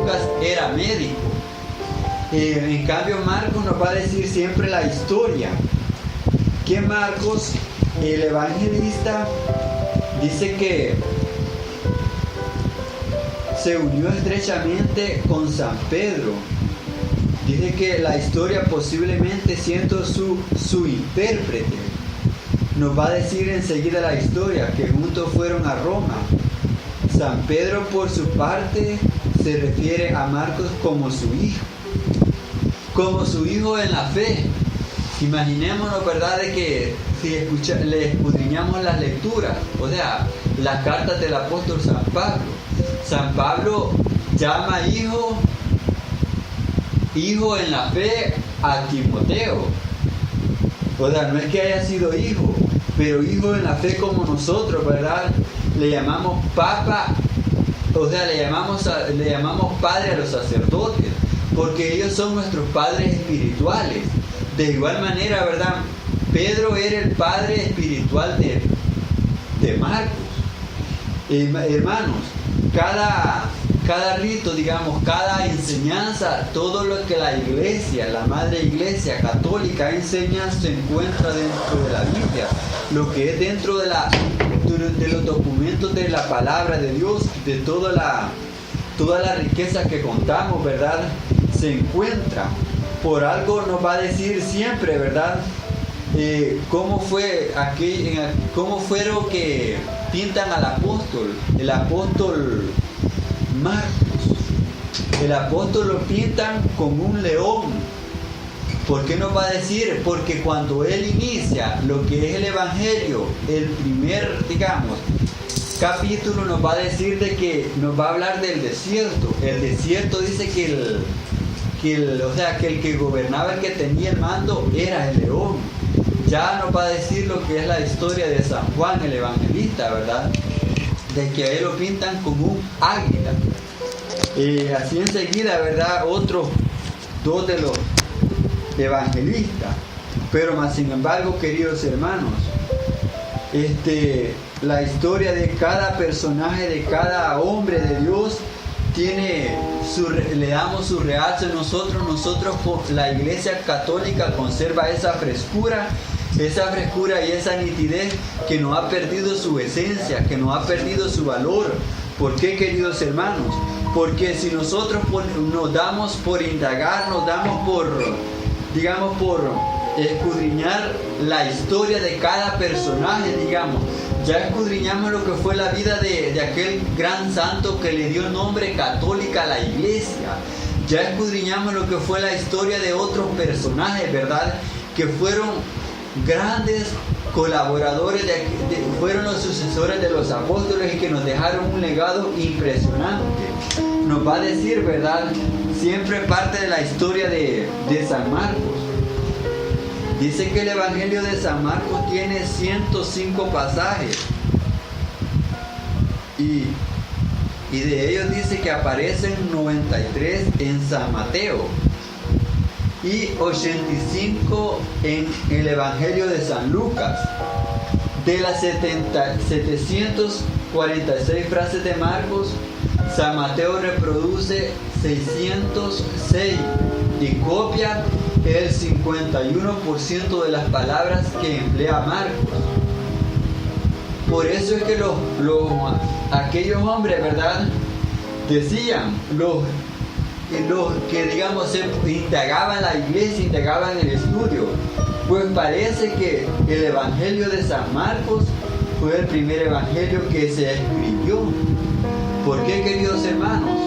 Lucas era médico. En cambio Marcos nos va a decir siempre la historia. Que Marcos, el evangelista, dice que se unió estrechamente con San Pedro. Dice que la historia, posiblemente siendo su intérprete, nos va a decir enseguida la historia, que juntos fueron a Roma. San Pedro, por su parte, se refiere a Marcos como su hijo en la fe. Imaginémonos, ¿verdad?, de que si le escudriñamos las lecturas, o sea, las cartas del apóstol San Pablo llama hijo en la fe a Timoteo. O sea, no es que haya sido hijo, pero hijo en la fe como nosotros, ¿verdad? Le llamamos papa, o sea, le llamamos padre a los sacerdotes, porque ellos son nuestros padres espirituales. De igual manera, ¿verdad? Pedro era el padre espiritual de Marcos. Hermanos, cada rito, digamos, cada enseñanza, todo lo que la iglesia, la madre iglesia católica enseña, se encuentra dentro de la Biblia. Lo que es dentro de los documentos de la palabra de Dios, de toda la riqueza que contamos, ¿verdad?, se encuentra. Por algo nos va a decir siempre, ¿verdad?, cómo fueron que pintan al apóstol, el apóstol Marcos. El apóstol lo pintan como un león. ¿Por qué nos va a decir? Porque cuando él inicia lo que es el evangelio, el primer, digamos, capítulo nos va a decir de que nos va a hablar del desierto. El desierto dice que el que gobernaba, el que tenía el mando, era el león. Ya nos va a decir lo que es la historia de San Juan el evangelista, ¿verdad?, de que a él lo pintan como un águila. Así enseguida, ¿verdad?, otros dos de los evangelistas. Pero más sin embargo, queridos hermanos, la historia de cada personaje, de cada hombre de Dios, le damos su realce. Nosotros, la Iglesia Católica, conserva esa frescura y esa nitidez, que no ha perdido su esencia, que no ha perdido su valor. ¿Por qué, queridos hermanos? Porque si nosotros nos damos por indagar, nos damos por escudriñar la historia de cada personaje, digamos, ya escudriñamos lo que fue la vida de aquel gran santo que le dio nombre católica a la iglesia, ya escudriñamos lo que fue la historia de otros personajes, ¿verdad?, que fueron grandes colaboradores, fueron los sucesores de los apóstoles y que nos dejaron un legado impresionante. Nos va a decir, ¿verdad?, siempre parte de la historia de San Marcos. Dice que el Evangelio de San Marcos tiene 105 pasajes y de ellos dice que aparecen 93 en San Mateo y 85 en el Evangelio de San Lucas. De las 746 frases de Marcos, San Mateo reproduce 606 y copia el 51% de las palabras que emplea Marcos. Por eso es que aquellos hombres, ¿verdad?, decían, los que, digamos, se integraban la iglesia, integraban el estudio, pues parece que el Evangelio de San Marcos fue el primer evangelio que se escribió. ¿Por qué, queridos hermanos?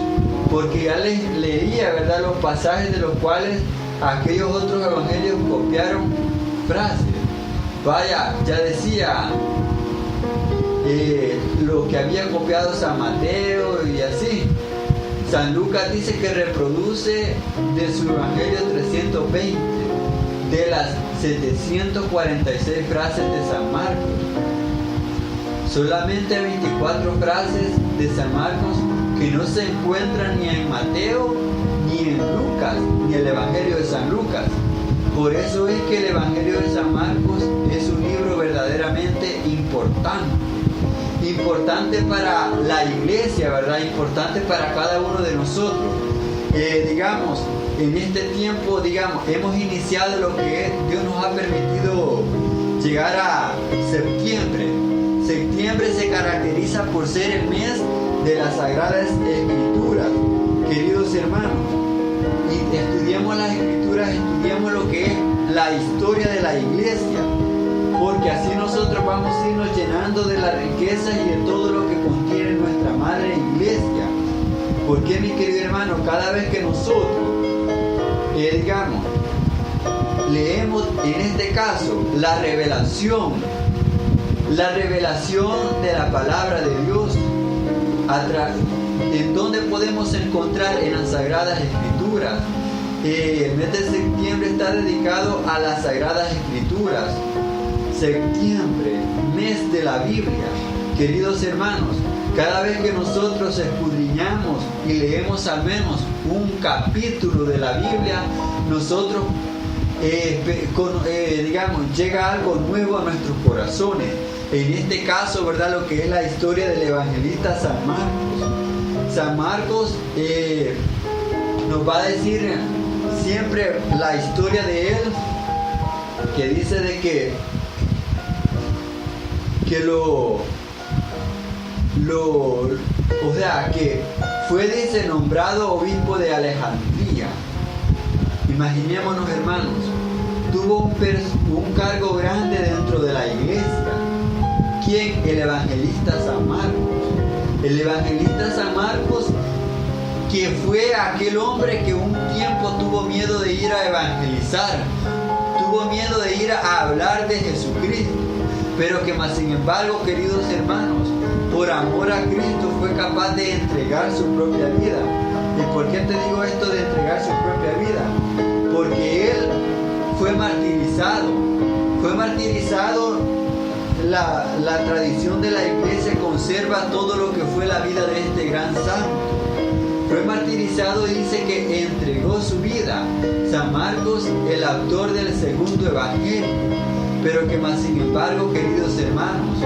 Porque ya les leía, ¿verdad?, los pasajes de los cuales aquellos otros evangelios copiaron frases. Vaya, ya decía lo que había copiado San Mateo y así. San Lucas dice que reproduce de su evangelio 320 de las 746 frases de San Marcos. Solamente 24 frases de San Marcos que no se encuentran ni en Mateo ni en Lucas, ni el Evangelio de San Lucas. Por eso es que el Evangelio de San Marcos es un libro verdaderamente importante. importante para la iglesia, ¿verdad? Importante para cada uno de nosotros. Digamos, en este tiempo, hemos iniciado lo que Dios nos ha permitido llegar a septiembre. Septiembre se caracteriza por ser el mes de las Sagradas Escrituras, queridos hermanos. Y estudiemos las Escrituras, estudiemos lo que es la historia de la iglesia, porque así nosotros vamos a irnos llenando de las riquezas y de todo lo que contiene nuestra madre iglesia. Porque, mi querido hermano, cada vez que nosotros, leemos en este caso la revelación de la palabra de Dios, en donde podemos encontrar en las Sagradas Escrituras. El mes de septiembre está dedicado a las Sagradas Escrituras. Septiembre, mes de la Biblia. Queridos hermanos, cada vez que nosotros escudriñamos y leemos al menos un capítulo de la Biblia, nosotros, llega algo nuevo a nuestros corazones. En este caso, ¿verdad? Lo que es la historia del evangelista San Marcos. San Marcos nos va a decir siempre la historia de él, que dice de que que fue, dice, nombrado obispo de Alejandría. Imaginémonos, hermanos, tuvo un cargo grande dentro de la iglesia. ¿Quién? El evangelista San Marcos. El evangelista San Marcos, que fue aquel hombre que un tiempo tuvo miedo de ir a evangelizar, tuvo miedo de ir a hablar de Jesucristo, pero que más sin embargo, queridos hermanos, por amor a Cristo fue capaz de entregar su propia vida. ¿Y por qué te digo esto de entregar su propia vida? Porque él fue martirizado. Fue martirizado. La tradición de la iglesia conserva todo lo que fue la vida de este gran santo. Fue martirizado y dice que entregó su vida. San Marcos, el autor del segundo evangelio. Pero que más sin embargo, queridos hermanos,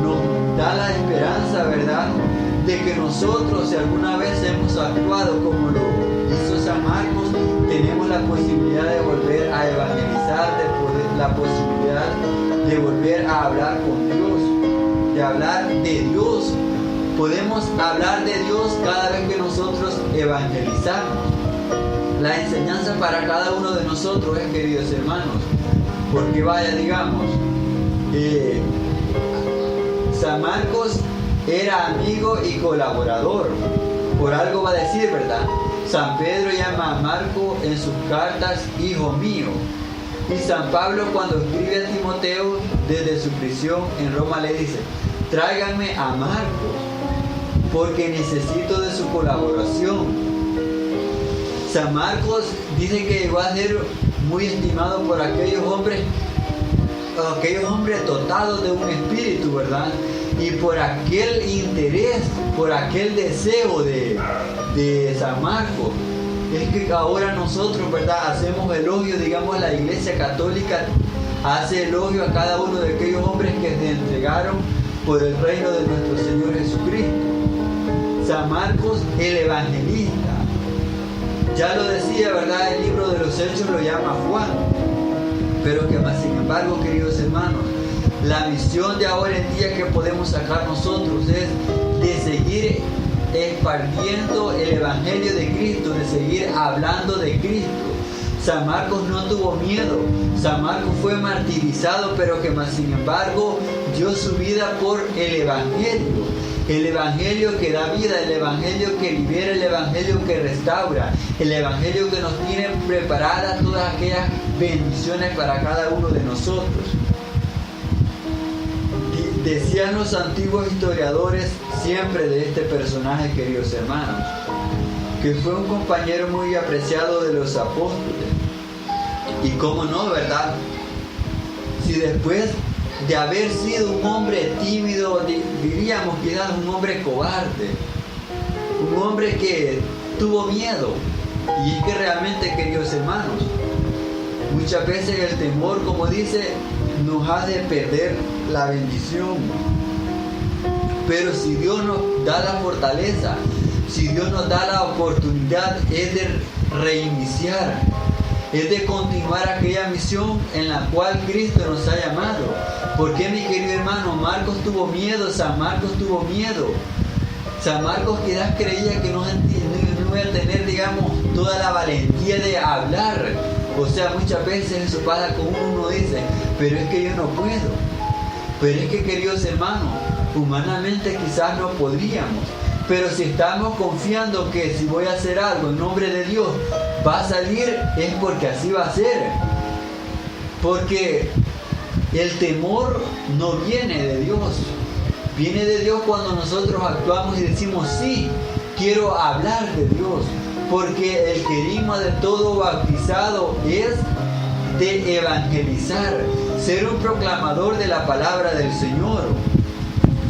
nos da la esperanza, ¿verdad?, de que nosotros, si alguna vez hemos actuado como lo hizo San Marcos, tenemos la posibilidad de volver a evangelizar, la posibilidad de volver a hablar con Dios, de hablar de Dios. Podemos hablar de Dios cada vez que nosotros evangelizamos. La enseñanza para cada uno de nosotros es, queridos hermanos, porque San Marcos era amigo y colaborador. Por algo va a decir, ¿verdad? San Pedro llama a Marco en sus cartas hijo mío. Y San Pablo, cuando escribe a Timoteo desde su prisión en Roma, le dice: tráiganme a Marcos, porque necesito de su colaboración. San Marcos dice que va a ser muy estimado por aquellos hombres dotados de un espíritu, ¿verdad? Y por aquel interés, por aquel deseo de San Marcos. Es que ahora nosotros, ¿verdad?, hacemos elogio, la Iglesia Católica hace elogio a cada uno de aquellos hombres que se entregaron por el reino de nuestro Señor Jesucristo. San Marcos, el evangelista. Ya lo decía, ¿verdad?, el libro de los Hechos lo llama Juan. Pero que más sin embargo, queridos hermanos, la misión de ahora en día que podemos sacar nosotros es de seguir esparciendo el evangelio de Cristo, de seguir hablando de Cristo. San Marcos no tuvo miedo. San Marcos fue martirizado, pero que más sin embargo dio su vida por el evangelio. El evangelio que da vida, el evangelio que libera, el evangelio que restaura, el evangelio que nos tiene preparadas todas aquellas bendiciones para cada uno de nosotros. Decían los antiguos historiadores siempre de este personaje, queridos hermanos, que fue un compañero muy apreciado de los apóstoles. Y cómo no, ¿verdad? Si después de haber sido un hombre tímido, diríamos quizás un hombre cobarde, un hombre que tuvo miedo. Y es que realmente, queridos hermanos, muchas veces el temor, como dice, nos hace perder la bendición. Pero si Dios nos da la fortaleza, si Dios nos da la oportunidad, es de reiniciar, es de continuar aquella misión en la cual Cristo nos ha llamado. ¿Por qué, mi querido hermano? Marcos tuvo miedo, San Marcos tuvo miedo. San Marcos quizás creía que no iba a tener, digamos, toda la valentía de hablar. O sea, muchas veces eso pasa con uno dice, pero es que yo no puedo. Pero es que, queridos hermanos, humanamente quizás no podríamos. Pero si estamos confiando que si voy a hacer algo en nombre de Dios va a salir, es porque así va a ser. Porque el temor no viene de Dios. Viene de Dios cuando nosotros actuamos y decimos, sí, quiero hablar de Dios. Porque el querigma de todo bautizado es de evangelizar, ser un proclamador de la palabra del Señor.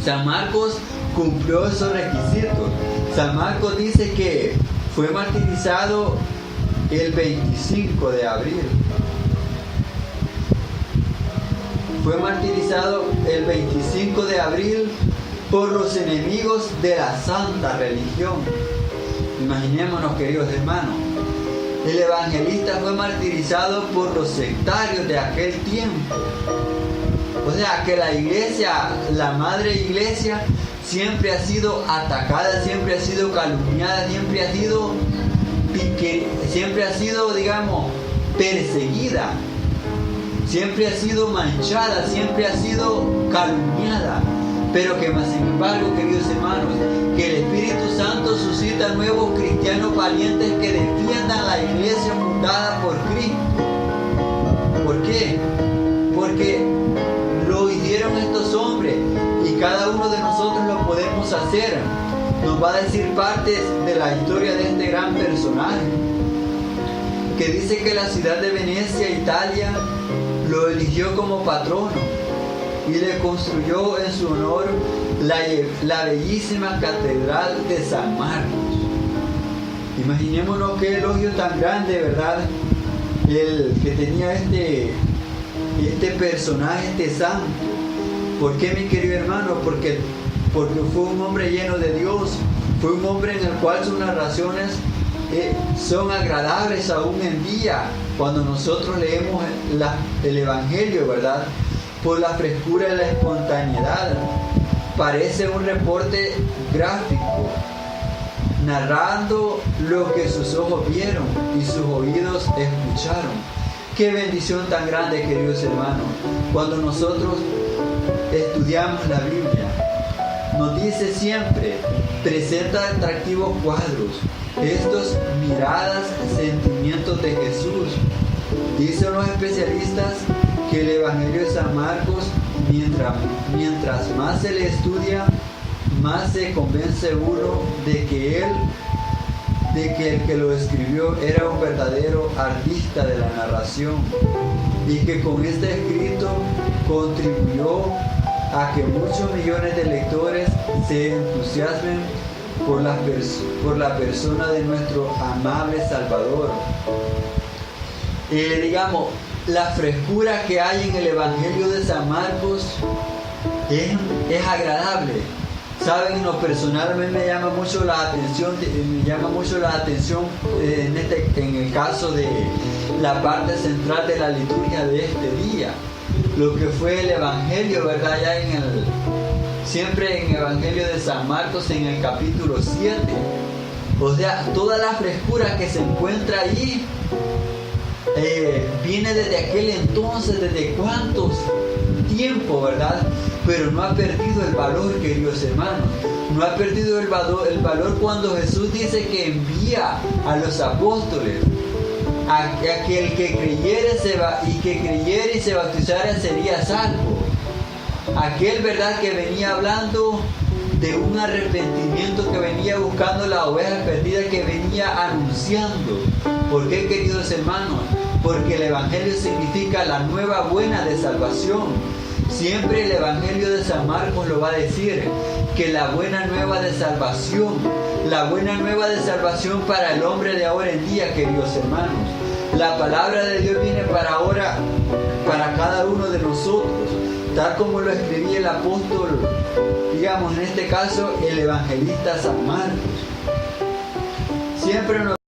San Marcos cumplió esos requisitos. San Marcos dice que fue martirizado el 25 de abril. Fue martirizado el 25 de abril por los enemigos de la santa religión. Imaginémonos, queridos hermanos, el evangelista fue martirizado por los sectarios de aquel tiempo. O sea que la iglesia, la madre iglesia, siempre ha sido atacada, siempre ha sido calumniada, siempre ha sido, digamos, perseguida, siempre ha sido manchada, siempre ha sido calumniada. Pero que más sin embargo, queridos hermanos, que el Espíritu Santo suscita nuevos cristianos valientes que defiendan la iglesia fundada por Cristo. ¿Por qué? Porque lo hicieron estos hombres y cada uno de nosotros lo podemos hacer. Nos va a decir partes de la historia de este gran personaje, que dice que la ciudad de Venecia, Italia, lo eligió como patrono y le construyó en su honor la bellísima catedral de San Marcos. Imaginémonos qué elogio tan grande, ¿verdad? El que tenía este personaje, este santo. ¿Por qué, mi querido hermano? Porque fue un hombre lleno de Dios, fue un hombre en el cual sus narraciones son agradables aún en día, cuando nosotros leemos el Evangelio, ¿verdad? Por la frescura y la espontaneidad. Parece un reporte gráfico, narrando lo que sus ojos vieron y sus oídos escucharon. Qué bendición tan grande, queridos hermanos, cuando nosotros estudiamos la Biblia. Nos dice siempre, presenta atractivos cuadros, estos miradas, sentimientos de Jesús. Dicen los especialistas que el Evangelio de San Marcos, mientras más se le estudia, más se convence uno de que el que lo escribió era un verdadero artista de la narración y que con este escrito contribuyó a que muchos millones de lectores se entusiasmen por la persona de nuestro amable Salvador. Digamos, la frescura que hay en el Evangelio de San Marcos es agradable. Saben, en lo personal a mí me llama mucho la atención en el caso de la parte central de la liturgia de este día, lo que fue el Evangelio, ¿verdad? Ya siempre en el Evangelio de San Marcos, en el capítulo 7. O sea, toda la frescura que se encuentra ahí viene desde aquel entonces, desde cuántos tiempo, ¿verdad? Pero no ha perdido el valor, queridos hermanos. No ha perdido el valor cuando Jesús dice que envía a los apóstoles a que el que creyere y se bautizara sería salvo. Aquel, ¿verdad?, que venía hablando de un arrepentimiento, que venía buscando la oveja perdida, que venía anunciando. ¿Por qué, queridos hermanos? Porque el Evangelio significa la nueva buena de salvación. Siempre el Evangelio de San Marcos lo va a decir, que la buena nueva de salvación para el hombre de ahora en día, queridos hermanos. La palabra de Dios viene para ahora, para cada uno de nosotros, tal como lo escribía el apóstol, digamos en este caso el evangelista San Marcos. Siempre nos